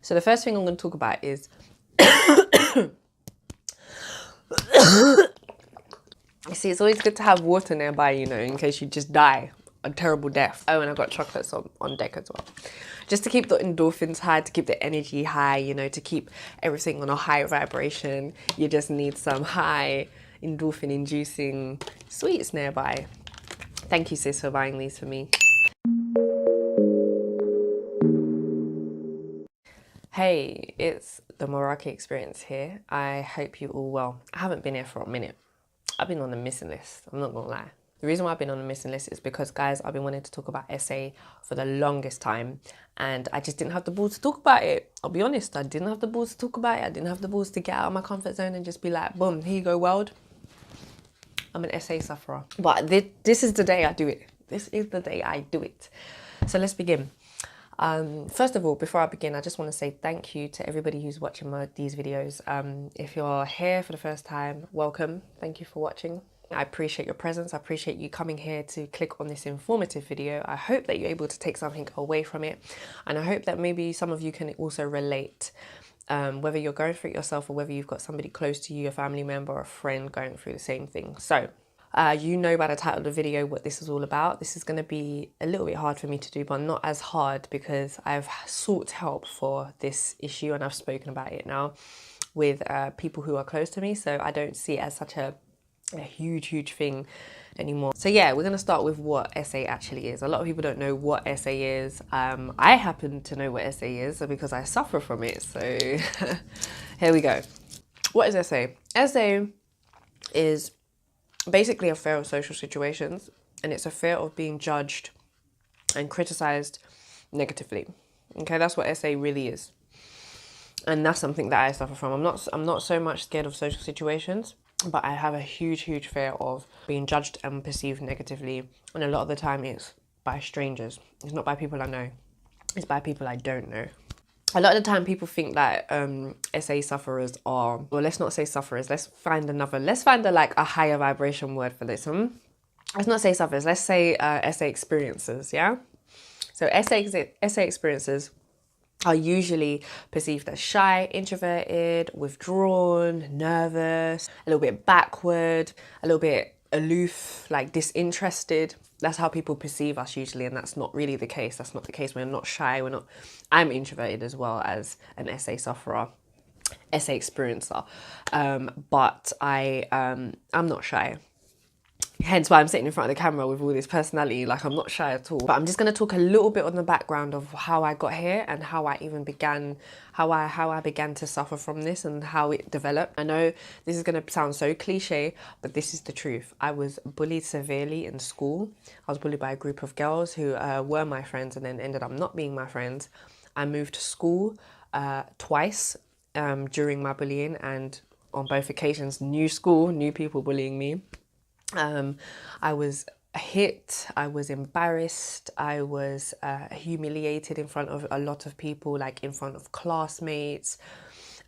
So the first thing I'm going to talk about is see, it's always good to have water nearby, you know, in case you just die a terrible death. Oh, and I've got chocolates on deck as well. Just to keep the endorphins high, to keep the energy high, you know, to keep everything on a high vibration. You just need some high endorphin inducing sweets nearby. Thank you, sis, for buying these for me. Hey, it's the Morocco Experience here. I hope you're all well. I haven't been here for a minute. I've been on the missing list, I'm not gonna lie. The reason why I've been on the missing list is because, guys, I've been wanting to talk about SA for the longest time and I just didn't have the balls to talk about it. I'll be honest, I didn't have the balls to talk about it. I didn't have the balls to get out of my comfort zone and just be like, boom, here you go, world. I'm an SA sufferer. But this is the day I do it. This is the day I do it. So let's begin. First of all, before I begin, I just want to say thank you to everybody who's watching these videos. If you're here for the first time, welcome. Thank you for watching. I appreciate your presence. I appreciate you coming here to click on this informative video. I hope that you're able to take something away from it. And I hope that maybe some of you can also relate, whether you're going through it yourself or whether you've got somebody close to you, a family member or a friend going through the same thing. So you know by the title of the video what this is all about. This is going to be a little bit hard for me to do, but not as hard because I've sought help for this issue and I've spoken about it now with people who are close to me. So I don't see it as such a huge thing anymore. So yeah, we're going to start with what SA actually is. A lot of people don't know what SA is. I happen to know what SA is because I suffer from it. So here we go. What is SA? SA is basically a fear of social situations, and it's a fear of being judged and criticized negatively. Okay, that's what SA really is. And that's something that I suffer from. I'm not so much scared of social situations, but I have a huge fear of being judged and perceived negatively. And a lot of the time it's by strangers. It's not by people I know. It's by people I don't know. A lot of the time people think that SA sufferers are, well, let's not say sufferers. Let's find a higher vibration word for this. Let's not say sufferers. Let's say SA experiencers, yeah? So SA experiencers are usually perceived as shy, introverted, withdrawn, nervous, a little bit backward, a little bit aloof, like disinterested. That's how people perceive us usually, and that's not really the case. That's not the case. We're not shy. I'm introverted as well as an SA sufferer, SA experiencer, but I'm not shy. Hence why I'm sitting in front of the camera with all this personality, like I'm not shy at all. But I'm just going to talk a little bit on the background of how I got here and how I even began, how I began to suffer from this and how it developed. I know this is going to sound so cliche, but this is the truth. I was bullied severely in school. I was bullied by a group of girls who were my friends and then ended up not being my friends. I moved to school twice during my bullying, and on both occasions, new school, new people bullying me. I was hit, I was embarrassed, I was humiliated in front of a lot of people, like in front of classmates.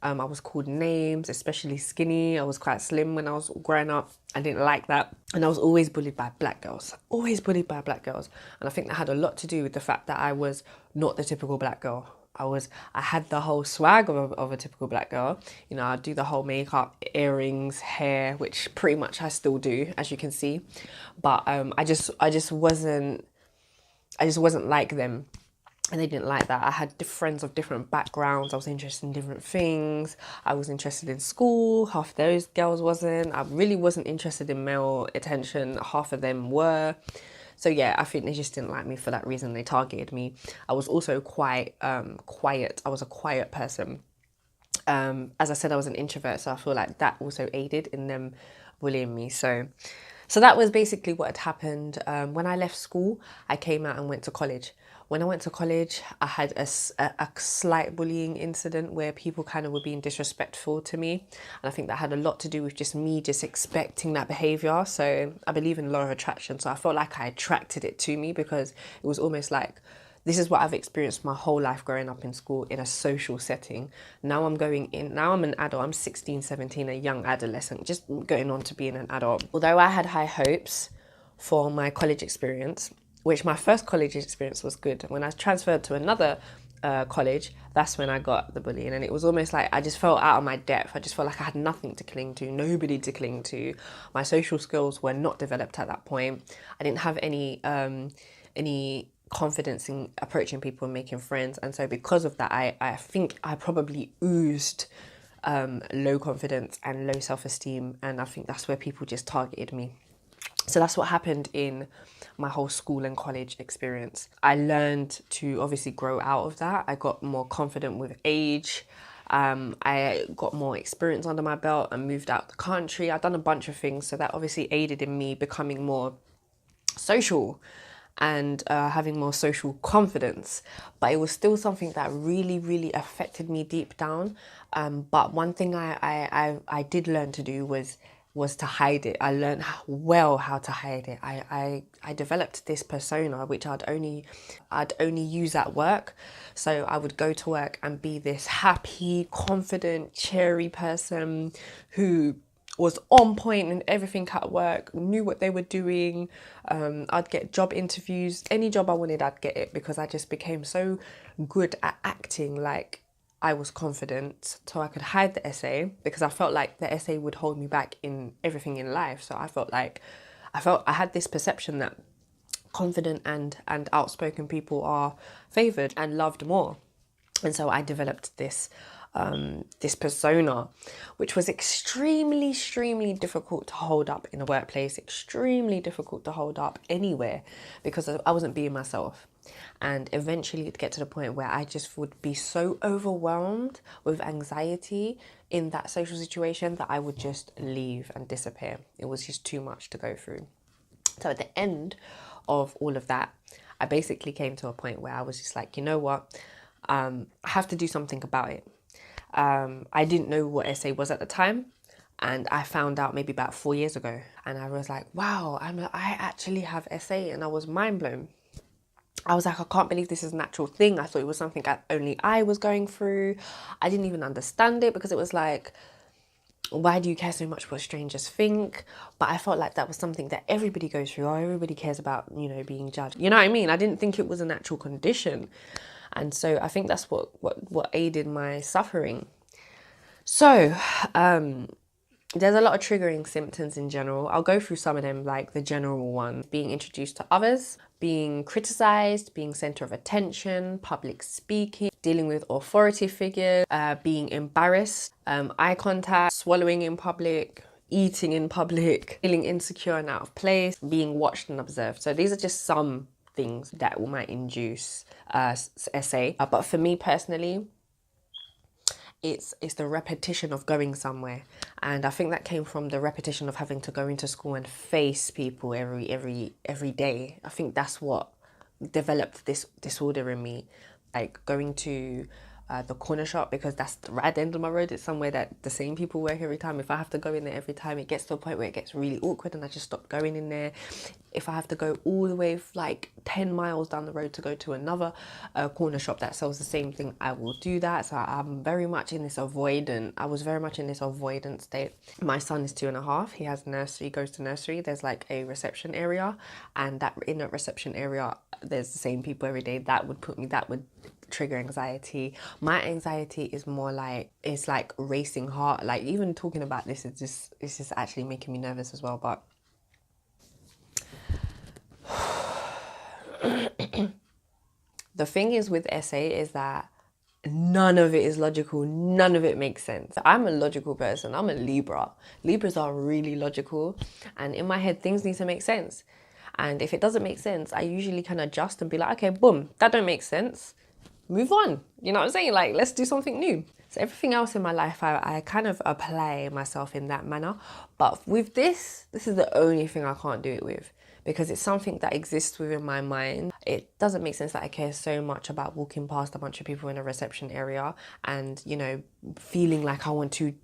I was called names, especially skinny. I was quite slim when I was growing up. I didn't like that. And I was always bullied by black girls, always bullied by black girls. And I think that had a lot to do with the fact that I was not the typical black girl. I had the whole swag of a typical black girl. You know, I'd do the whole makeup, earrings, hair, which pretty much I still do, as you can see. But I just wasn't like them. And they didn't like that. I had friends of different backgrounds. I was interested in different things. I was interested in school. Half of those girls wasn't. I really wasn't interested in male attention. Half of them were. So yeah, I think they just didn't like me for that reason. They targeted me. I was also quite quiet. I was a quiet person. As I said, I was an introvert, so I feel like that also aided in them bullying me. So that was basically what had happened. When I left school, I came out and went to college. When I went to college, I had a slight bullying incident where people kind of were being disrespectful to me. And I think that had a lot to do with just me just expecting that behaviour. So I believe in law of attraction. So I felt like I attracted it to me because it was almost like, this is what I've experienced my whole life growing up in school in a social setting. Now I'm an adult, I'm 16, 17, a young adolescent, just going on to being an adult. Although I had high hopes for my college experience, which my first college experience was good. When I transferred to another college, that's when I got the bullying. And it was almost like I just felt out of my depth. I just felt like I had nothing to cling to, nobody to cling to. My social skills were not developed at that point. I didn't have any confidence in approaching people and making friends. And so because of that, I think I probably oozed low confidence and low self-esteem. And I think that's where people just targeted me. So that's what happened in my whole school and college experience. I learned to obviously grow out of that. I got more confident with age. I got more experience under my belt and moved out the country. I've done a bunch of things. So that obviously aided in me becoming more social and having more social confidence. But it was still something that really, really affected me deep down. But one thing I did learn to do was to hide it. I learned how to hide it. I developed this persona which I'd only use at work. So I would go to work and be this happy, confident, cheery person who was on point in everything at work, knew what they were doing. I'd get job interviews. Any job I wanted, I'd get it because I just became so good at acting like I was confident, so I could hide the essay because I felt like the essay would hold me back in everything in life. So I had this perception that confident and outspoken people are favoured and loved more. And so I developed this persona, which was extremely difficult to hold up in a workplace, extremely difficult to hold up anywhere because I wasn't being myself. And eventually it'd get to the point where I just would be so overwhelmed with anxiety in that social situation that I would just leave and disappear. It was just too much to go through. So at the end of all of that, I basically came to a point where I was just like, you know what? I have to do something about it. I didn't know what essay was at the time. And I found out maybe about 4 years ago. And I was like, wow, I actually have essay. And I was mind blown. I was like, I can't believe this is a natural thing. I thought it was something only I was going through. I didn't even understand it because it was like, why do you care so much what strangers think? But I felt like that was something that everybody goes through, or everybody cares about, being judged. You know what I mean? I didn't think it was a natural condition. And so I think that's what aided my suffering. So, there's a lot of triggering symptoms in general. I'll go through some of them, like the general ones: being introduced to others, being criticized, being center of attention, public speaking, dealing with authority figures, being embarrassed, eye contact, swallowing in public, eating in public, feeling insecure and out of place, being watched and observed. So these are just some things that might induce SA. But for me personally, it's the repetition of going somewhere, and I think that came from the repetition of having to go into school and face people every day. I think that's what developed this disorder in me, like going to the corner shop, because that's right at the end of my road. It's somewhere that the same people work every time. If I have to go in there every time, it gets to a point where it gets really awkward and I just stop going in there. If I have to go all the way like 10 miles down the road to go to another corner shop that sells the same thing, I will do that. So I'm very much in this avoidant. I was very much in this avoidant state. My son is 2.5. He has nursery, goes to nursery. There's like a reception area, and that in that reception area, there's the same people every day. That would trigger anxiety. My anxiety is more like, it's like racing heart. Like even talking about this it's just actually making me nervous as well. But the thing is with essay is that none of it is logical. None of it makes sense. I'm a logical person. I'm a Libra. Libras are really logical, and in my head things need to make sense. And if it doesn't make sense, I usually can adjust and be like, okay, boom, that don't make sense. Move on. You know what I'm saying? Like, let's do something new. So everything else in my life, I kind of apply myself in that manner. But with this is the only thing I can't do it with, because it's something that exists within my mind. It doesn't make sense that I care so much about walking past a bunch of people in a reception area and, feeling like I want to,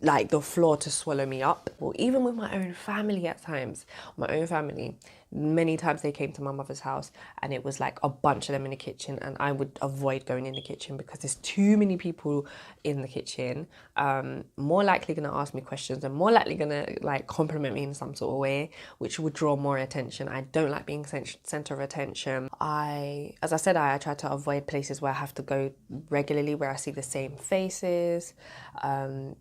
like, the floor to swallow me up. Or even with my own family at times. My own family. Many times they came to my mother's house and it was like a bunch of them in the kitchen, and I would avoid going in the kitchen because there's too many people in the kitchen. More likely gonna ask me questions and more likely gonna like compliment me in some sort of way, which would draw more attention. I don't like being center of attention. As I said, I try to avoid places where I have to go regularly, where I see the same faces,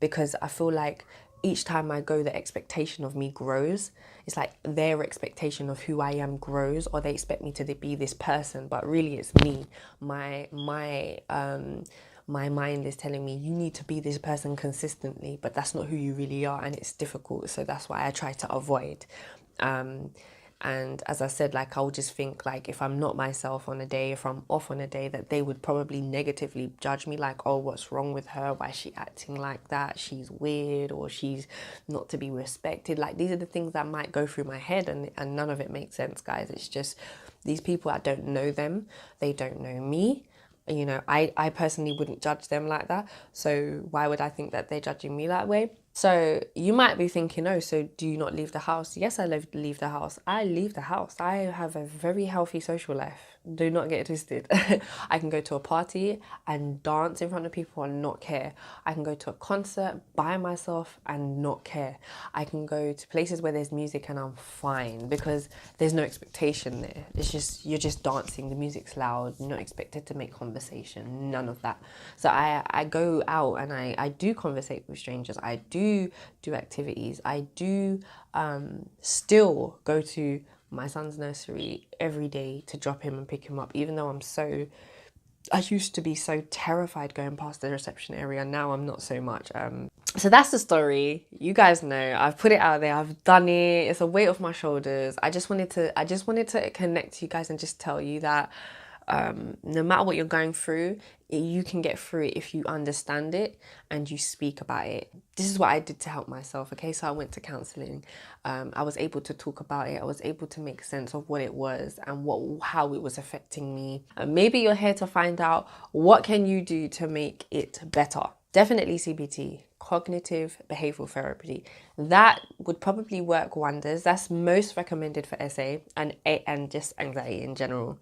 because I feel like each time I go, the expectation of me grows. It's like their expectation of who I am grows, or they expect me to be this person, but really it's me. My mind is telling me you need to be this person consistently, but that's not who you really are, and it's difficult. So that's why I try to avoid. And as I said, like, I'll just think like if I'm not myself on a day, if I'm off on a day, that they would probably negatively judge me, like, oh, what's wrong with her? Why is she acting like that? She's weird, or she's not to be respected. Like, these are the things that might go through my head, and none of it makes sense, guys. It's just these people, I don't know them. They don't know me. You know, I personally wouldn't judge them like that. So why would I think that they're judging me that way? So you might be thinking, oh, so do you not leave the house? Yes, I leave the house. I leave the house. I have a very healthy social life. Do not get it twisted. I can go to a party and dance in front of people and not care. I can go to a concert by myself and not care. I can go to places where there's music and I'm fine because there's no expectation there. It's just, you're just dancing, the music's loud, you're not expected to make conversation, none of that. So I go out and I do conversate with strangers. I do activities. I do still go to my son's nursery every day to drop him and pick him up, even though I used to be so terrified going past the reception area. Now I'm not so much. So that's the story. You guys know, I've put it out there. I've done it. It's a weight off my shoulders. I just wanted to connect to you guys and just tell you that no matter what you're going through, you can get through it if you understand it and you speak about it. This is what I did to help myself. Okay, so I went to counselling. I was able to talk about it. I was able to make sense of what it was and how it was affecting me. Maybe you're here to find out what can you do to make it better. Definitely CBT, cognitive behavioral therapy. That would probably work wonders. That's most recommended for SA and just anxiety in general,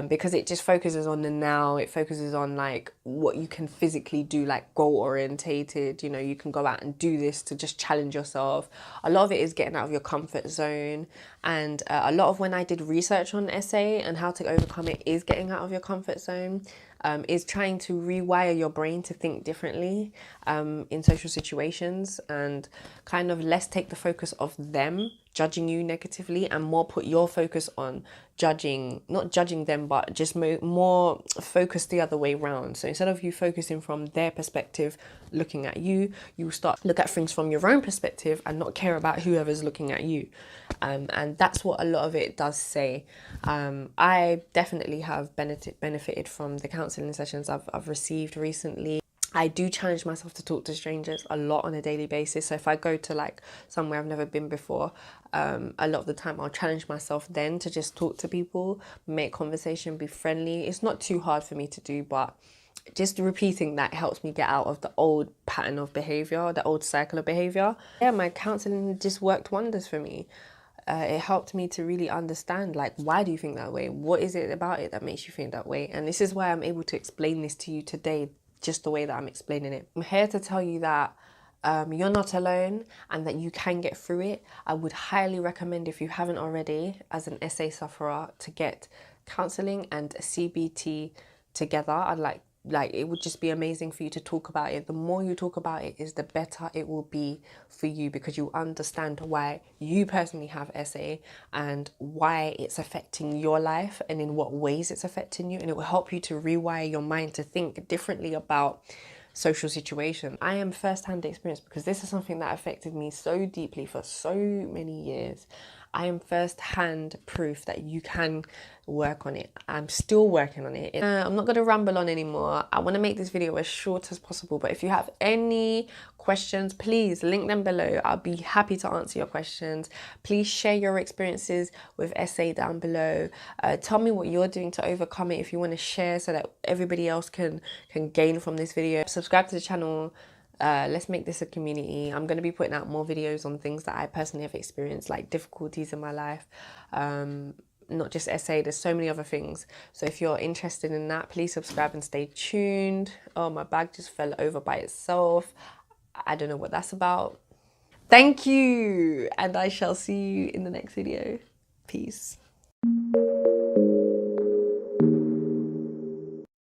because it just focuses on the now. It focuses on like what you can physically do, like goal orientated. You know, you can go out and do this to just challenge yourself. A lot of it is getting out of your comfort zone, and a lot of when I did research on SA and how to overcome it is getting out of your comfort zone. Is trying to rewire your brain to think differently in social situations, and kind of less take the focus of them judging you negatively and more put your focus on not judging them, but just more focus the other way around. So instead of you focusing from their perspective looking at you, you start look at things from your own perspective and not care about whoever's looking at you. And that's what a lot of it does say. I definitely have benefited from the counselling sessions I've received recently. I do challenge myself to talk to strangers a lot on a daily basis. So if I go to like somewhere I've never been before, a lot of the time I'll challenge myself then to just talk to people, make conversation, be friendly. It's not too hard for me to do, but just repeating that helps me get out of the old pattern of behaviour, the old cycle of behaviour. Yeah, my counselling just worked wonders for me. It helped me to really understand, like, why do you think that way? What is it about it that makes you think that way? And this is why I'm able to explain this to you today, just the way that I'm explaining it. I'm here to tell you that you're not alone and that you can get through it. I would highly recommend, if you haven't already, as an SA sufferer, to get counselling and CBT together. I'd like it would just be amazing for you to talk about it. The more you talk about it is the better it will be for you, because you understand why you personally have SA and why it's affecting your life and in what ways it's affecting you, and it will help you to rewire your mind to think differently about social situations. I am first-hand experience, because this is something that affected me so deeply for so many years. I am first-hand proof that you can work on it. I'm still working on it. I'm not going to ramble on anymore. I want to make this video as short as possible, but if you have any questions, please link them below. I'll be happy to answer your questions. Please share your experiences with SA down below. Tell me what you're doing to overcome it if you want to share, so that everybody else can gain from this video. Subscribe to the channel. Let's make this a community. I'm going to be putting out more videos on things that I personally have experienced, like difficulties in my life, not just essay. There's so many other things. So if you're interested in that, please subscribe and stay tuned. Oh, my bag just fell over by itself. I don't know what that's about. Thank you, and I shall see you in the next video. Peace.